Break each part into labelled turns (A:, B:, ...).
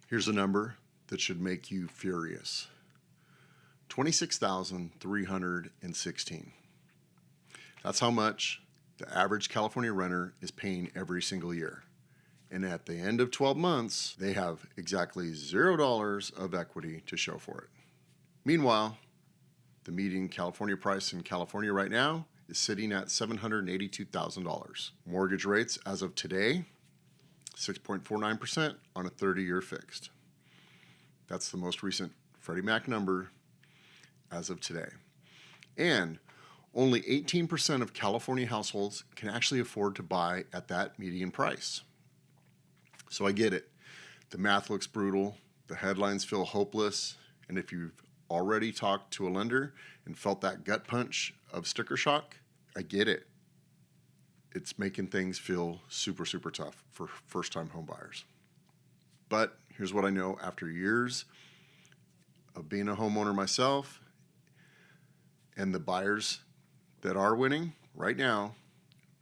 A: Here's a number that should make you furious. 26,316. That's how much the average California renter is paying every single year. And at the end of 12 months, they have exactly $0 of equity to show for it. Meanwhile, the median California price in California right now is sitting at $782,000. Mortgage rates as of today, 6.49% on a 30-year fixed. That's the most recent Freddie Mac number as of today. And only 18% of California households can actually afford to buy at that median price. So I get it. The math looks brutal. The headlines feel hopeless. And if you've already talked to a lender and felt that gut punch of sticker shock, I get it. It's making things feel super, super tough for first-time home buyers. But here's what I know after years of being a homeowner myself, and the buyers that are winning right now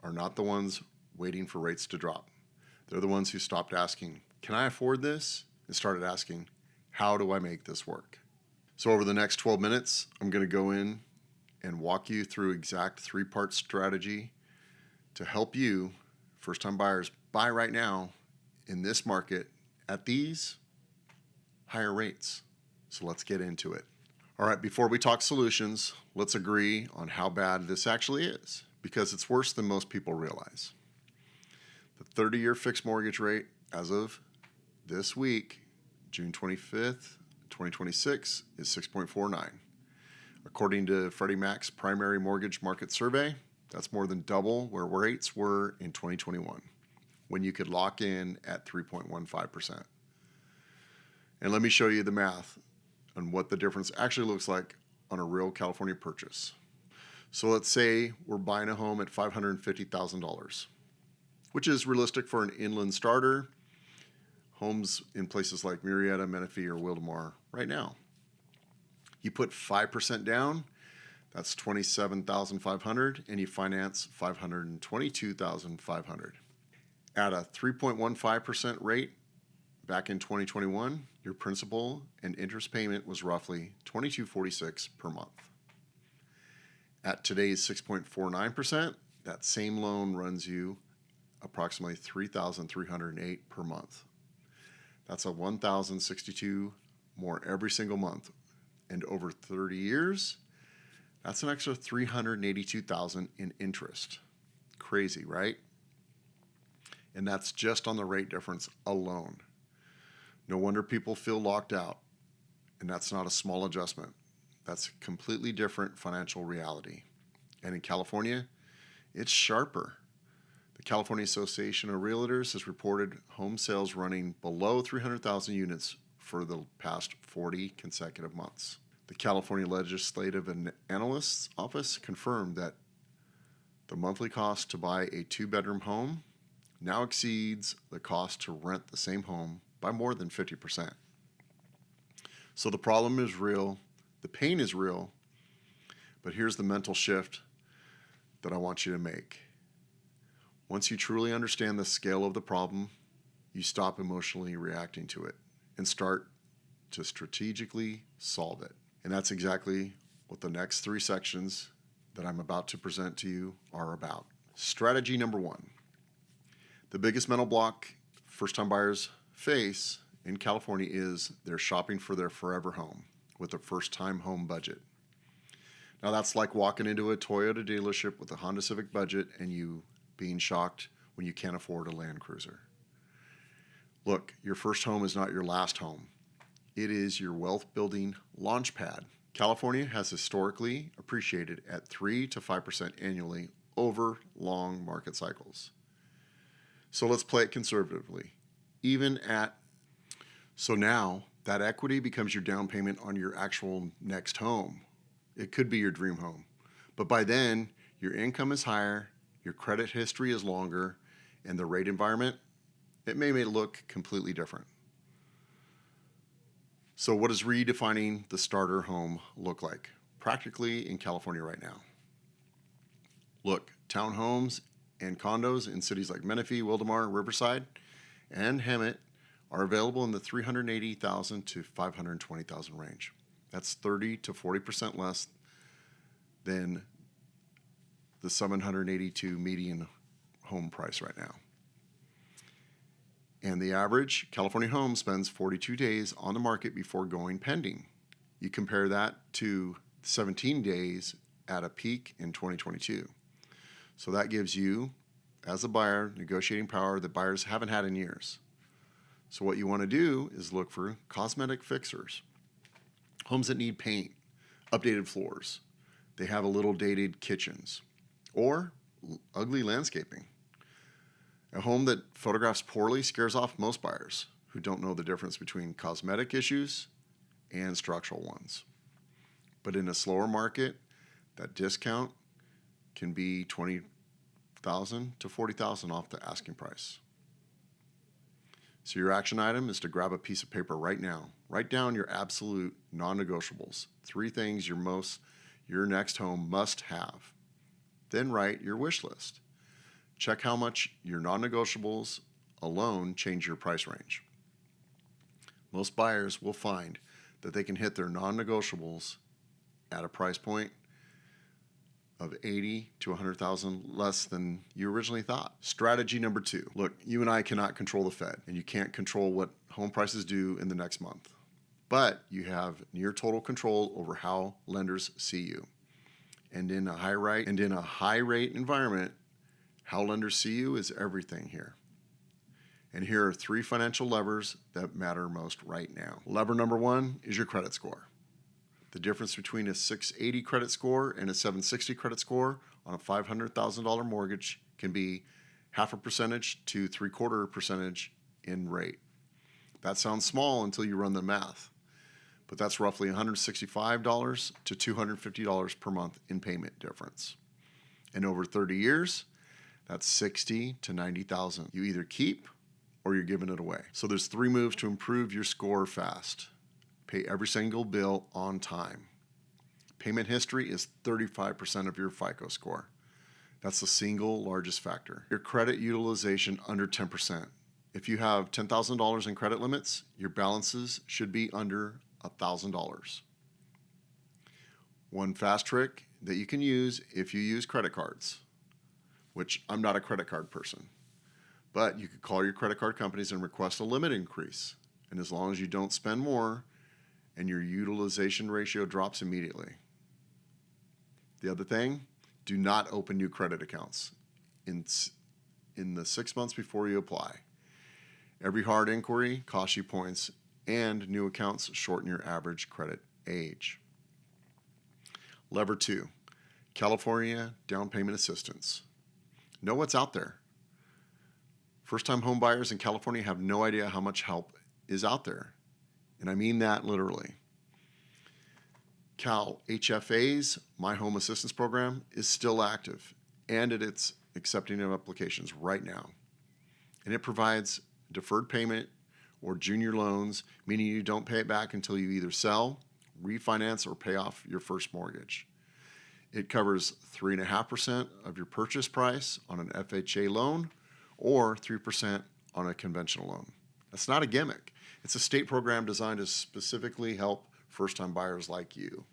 A: are not the ones waiting for rates to drop. They're the ones who stopped asking, can I afford this? And started asking, how do I make this work? So over the next 12 minutes, I'm going to go in and walk you through exact 3-part strategy to help you, first-time buyers, buy right now in this market at these higher rates. So let's get into it. All right, before we talk solutions, let's agree on how bad this actually is, because it's worse than most people realize. The 30-year fixed mortgage rate as of this week, June 25th, 2026, is 6.49. According to Freddie Mac's primary mortgage market survey, that's more than double where rates were in 2021, when you could lock in at 3.15%. And let me show you the math on what the difference actually looks like on a real California purchase. So let's say we're buying a home at $550,000, which is realistic for an inland starter. Homes in places like Murrieta, Menifee, or Wildomar right now. You put 5% down, that's $27,500, and you finance $522,500. At a 3.15% rate back in 2021, your principal and interest payment was roughly $2,246 per month. At today's 6.49%, that same loan runs you approximately $3,308 per month. That's a $1,062 more every single month. And over 30 years, that's an extra $382,000 in interest. Crazy, right? And that's just on the rate difference alone. No wonder people feel locked out. And that's not a small adjustment. That's a completely different financial reality. And in California, it's sharper. The California Association of Realtors has reported home sales running below 300,000 units for the past 40 consecutive months. The California Legislative and Analyst's Office confirmed that the monthly cost to buy a 2-bedroom home now exceeds the cost to rent the same home by more than 50%. So the problem is real, the pain is real, but here's the mental shift that I want you to make. Once you truly understand the scale of the problem, you stop emotionally reacting to it and start to strategically solve it. And that's exactly what the next 3 sections that I'm about to present to you are about. Strategy number 1. The biggest mental block first-time buyers face in California is they're shopping for their forever home with a first-time home budget. Now that's like walking into a Toyota dealership with a Honda Civic budget and you being shocked when you can't afford a Land Cruiser. Look, your first home is not your last home. It is your wealth-building launch pad. California has historically appreciated at 3 to 5% annually over long market cycles. So let's play it conservatively. So now that equity becomes your down payment on your actual next home. It could be your dream home. But by then, your income is higher, your credit history is longer, and the rate environment, it may look completely different. So what does redefining the starter home look like practically in California right now? Look, townhomes and condos in cities like Menifee, Wildomar, Riverside, and Hemet are available in the $380,000 to $520,000 range. That's 30 to 40% less than the $782 median home price right now. And the average California home spends 42 days on the market before going pending. You compare that to 17 days at a peak in 2022. So that gives you, as a buyer, negotiating power that buyers haven't had in years. So what you want to do is look for cosmetic fixers, homes that need paint, updated floors, they have a little dated kitchens, or ugly landscaping. A home that photographs poorly scares off most buyers who don't know the difference between cosmetic issues and structural ones. But in a slower market, that discount can be $20,000 to $40,000 off the asking price. So your action item is to grab a piece of paper right now. Write down your absolute non-negotiables. 3 things your next home must have. Then write your wish list. Check how much your non-negotiables alone change your price range. Most buyers will find that they can hit their non-negotiables at a price point of $80,000 to $100,000 less than you originally thought. Strategy number 2. Look, you and I cannot control the Fed, and you can't control what home prices do in the next month. But you have near total control over how lenders see you. And in a high rate environment, how lenders see you is everything here. And here are 3 financial levers that matter most right now. Lever number 1 is your credit score. The difference between a 680 credit score and a 760 credit score on a $500,000 mortgage can be 0.5% to 0.75% in rate. That sounds small until you run the math, but that's roughly $165 to $250 per month in payment difference. And over 30 years, that's $60,000 to $90,000. You either keep or you're giving it away. So there's 3 moves to improve your score fast. Pay every single bill on time. Payment history is 35% of your FICO score. That's the single largest factor. Your credit utilization under 10%. If you have $10,000 in credit limits, your balances should be under $1,000. One fast trick that you can use if you use credit cards, which I'm not a credit card person, but you could call your credit card companies and request a limit increase. And as long as you don't spend more, and your utilization ratio drops immediately. The other thing, do not open new credit accounts in the 6 months before you apply. Every hard inquiry costs you points, and new accounts shorten your average credit age. Lever 2, California down payment assistance. Know what's out there. First-time home buyers in California have no idea how much help is out there. And I mean that literally. Cal HFA's My Home Assistance Program is still active, and it's accepting of applications right now. And it provides deferred payment or junior loans, meaning you don't pay it back until you either sell, refinance, or pay off your first mortgage. It covers 3.5% of your purchase price on an FHA loan or 3% on a conventional loan. That's not a gimmick. It's a state program designed to specifically help first-time buyers like you.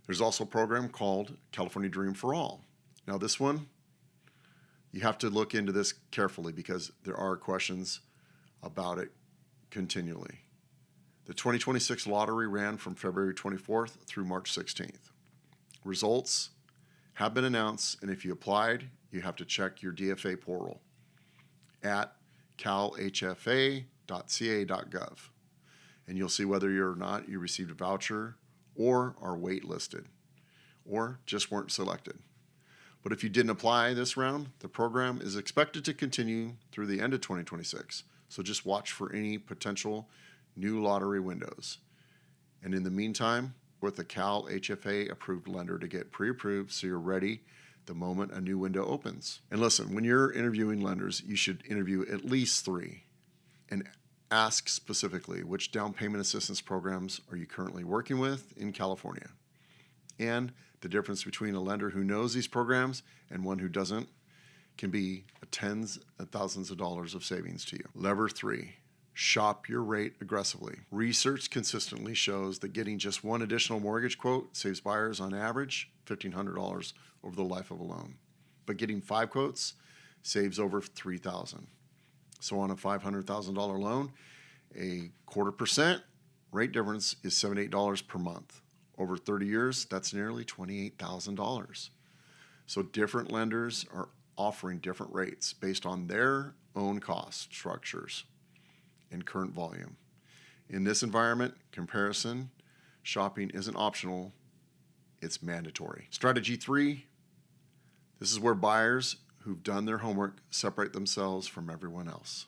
A: There's also a program called California Dream for All. Now this one, you have to look into this carefully because there are questions about it continually. The 2026 lottery ran from February 24th through March 16th. Results have been announced, and if you applied, you have to check your DFA portal at calhfa.ca.gov, and you'll see whether or not you received a voucher or are waitlisted or just weren't selected. But if you didn't apply this round, the program is expected to continue through the end of 2026, so just watch for any potential new lottery windows. And in the meantime, with a Cal HFA approved lender to get pre-approved so you're ready the moment a new window opens. And listen, when you're interviewing lenders, you should interview at least 3 and ask specifically which down payment assistance programs are you currently working with in California. And the difference between a lender who knows these programs and one who doesn't can be a tens of thousands of dollars of savings to you. Lever 3, shop your rate aggressively. Research consistently shows that getting just one additional mortgage quote saves buyers on average $1,500 over the life of a loan. But getting 5 quotes saves over $3,000. So on a $500,000 loan, a 0.25% rate difference is $78 per month. Over 30 years, that's nearly $28,000. So different lenders are offering different rates based on their own cost structures and current volume. In this environment, comparison shopping isn't optional, it's mandatory. Strategy 3, this is where buyers who've done their homework separate themselves from everyone else.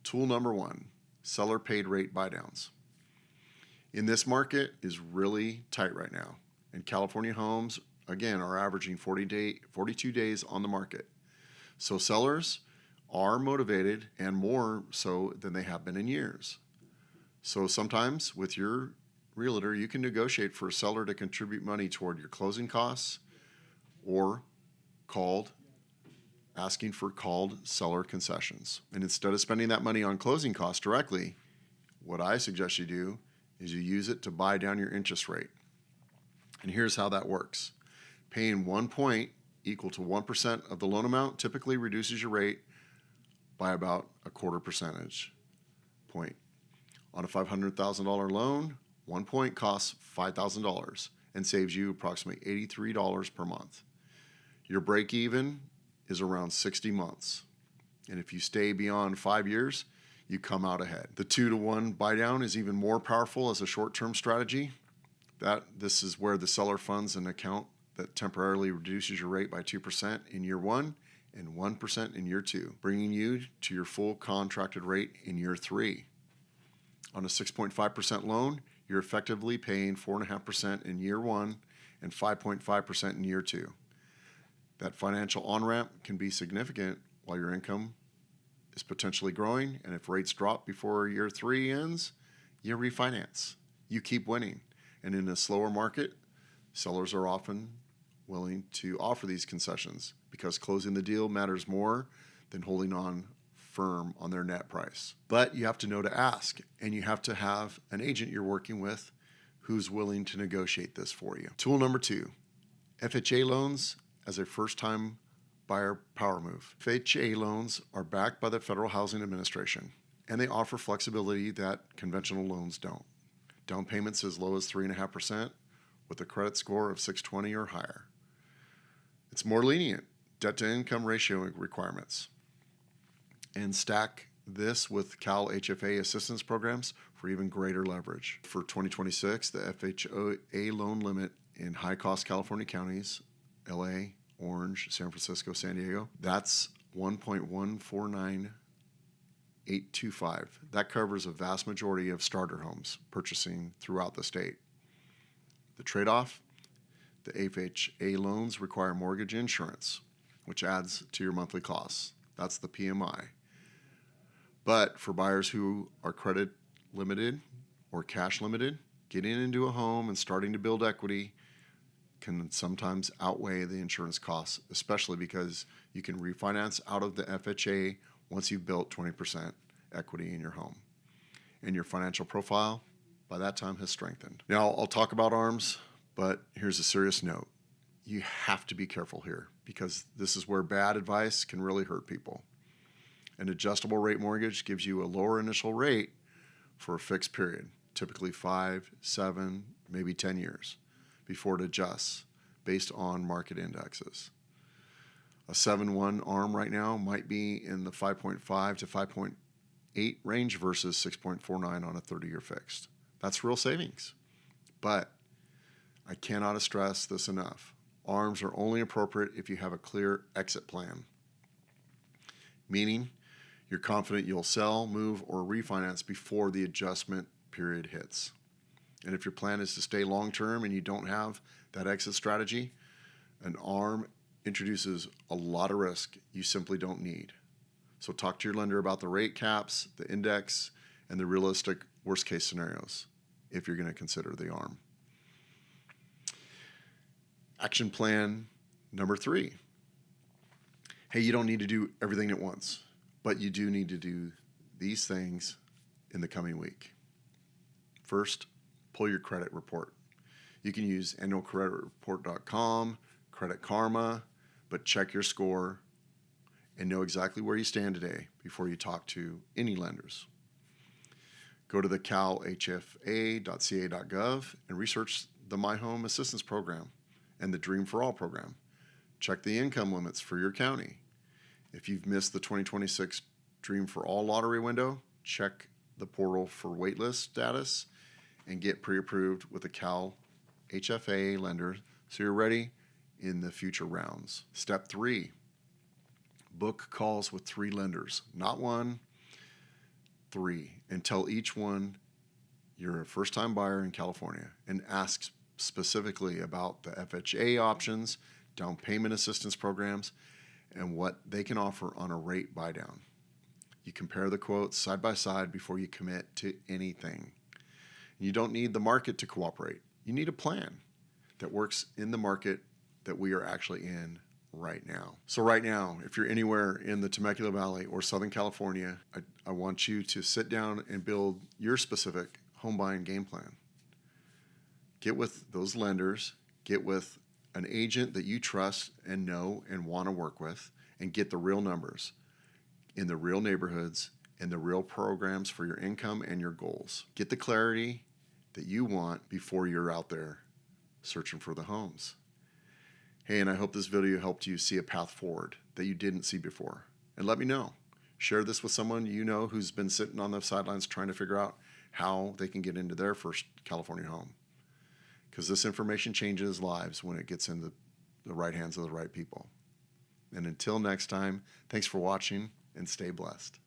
A: Tool number 1, seller paid rate buydowns. In this market is really tight right now, and California homes, again, are averaging 42 days on the market. So sellers are motivated, and more so than they have been in years. So sometimes with your realtor, you can negotiate for a seller to contribute money toward your closing costs or asking for called seller concessions. And instead of spending that money on closing costs directly, what I suggest you do is you use it to buy down your interest rate. And here's how that works. Paying 1 point equal to 1% of the loan amount typically reduces your rate by about a 0.25 percentage point. On a $500,000 loan, 1 point costs $5,000 and saves you approximately $83 per month. Your break even is around 60 months. And if you stay beyond 5 years, you come out ahead. The 2-to-1 buy down is even more powerful as a short-term strategy. This is where the seller funds an account that temporarily reduces your rate by 2% in year 1 and 1% in year 2, bringing you to your full contracted rate in year 3. On a 6.5% loan, you're effectively paying 4.5% in year 1 and 5.5% in year 2. That financial on-ramp can be significant while your income is potentially growing, and if rates drop before year 3 ends, you refinance. You keep winning. And in a slower market, sellers are often willing to offer these concessions because closing the deal matters more than holding on firm on their net price. But you have to know to ask, and you have to have an agent you're working with who's willing to negotiate this for you. Tool number 2, FHA loans as a first-time buyer power move. FHA loans are backed by the Federal Housing Administration, and they offer flexibility that conventional loans don't. Down payments as low as 3.5% with a credit score of 620 or higher. It's more lenient debt-to-income ratio requirements. And stack this with Cal HFA assistance programs for even greater leverage. For 2026, the FHA loan limit in high-cost California counties, LA, Orange, San Francisco, San Diego, that's 1.149825. That covers a vast majority of starter homes purchasing throughout the state. The trade-off, the FHA loans require mortgage insurance, which adds to your monthly costs. That's the PMI. But for buyers who are credit limited or cash limited, getting into a home and starting to build equity can sometimes outweigh the insurance costs, especially because you can refinance out of the FHA once you've built 20% equity in your home. And your financial profile by that time has strengthened. Now, I'll talk about ARMs, but here's a serious note. You have to be careful here because this is where bad advice can really hurt people. An adjustable rate mortgage gives you a lower initial rate for a fixed period, typically 5, 7, maybe 10 years, before it adjusts based on market indexes. A 7-1 ARM right now might be in the 5.5 to 5.8 range versus 6.49 on a 30-year fixed. That's real savings. But I cannot stress this enough. ARMs are only appropriate if you have a clear exit plan, meaning you're confident you'll sell, move, or refinance before the adjustment period hits. And if your plan is to stay long-term and you don't have that exit strategy, an ARM introduces a lot of risk you simply don't need. So talk to your lender about the rate caps, the index, and the realistic worst-case scenarios if you're going to consider the ARM. Action plan number 3. Hey, you don't need to do everything at once, but you do need to do these things in the coming week. First, pull your credit report. You can use annualcreditreport.com, Credit Karma, but check your score and know exactly where you stand today before you talk to any lenders. Go to the calhfa.ca.gov and research the My Home Assistance Program and the Dream for All program. Check the income limits for your county. If you've missed the 2026 Dream for All lottery window, check the portal for waitlist status and get pre-approved with a Cal HFA lender so you're ready in the future rounds. Step 3, book calls with 3 lenders, not 1, 3, and tell each one you're a first-time buyer in California and ask specifically about the FHA options, down payment assistance programs, and what they can offer on a rate buy-down. You compare the quotes side by side before you commit to anything. You don't need the market to cooperate. You need a plan that works in the market that we are actually in right now. So right now, if you're anywhere in the Temecula Valley or Southern California, I want you to sit down and build your specific home buying game plan. Get with those lenders, get with an agent that you trust and know and want to work with, and get the real numbers in the real neighborhoods and the real programs for your income and your goals. Get the clarity that you want before you're out there searching for the homes. Hey, and I hope this video helped you see a path forward that you didn't see before. And let me know. Share this with someone you know who's been sitting on the sidelines trying to figure out how they can get into their first California home. Because this information changes lives when it gets into the right hands of the right people. And until next time, thanks for watching and stay blessed.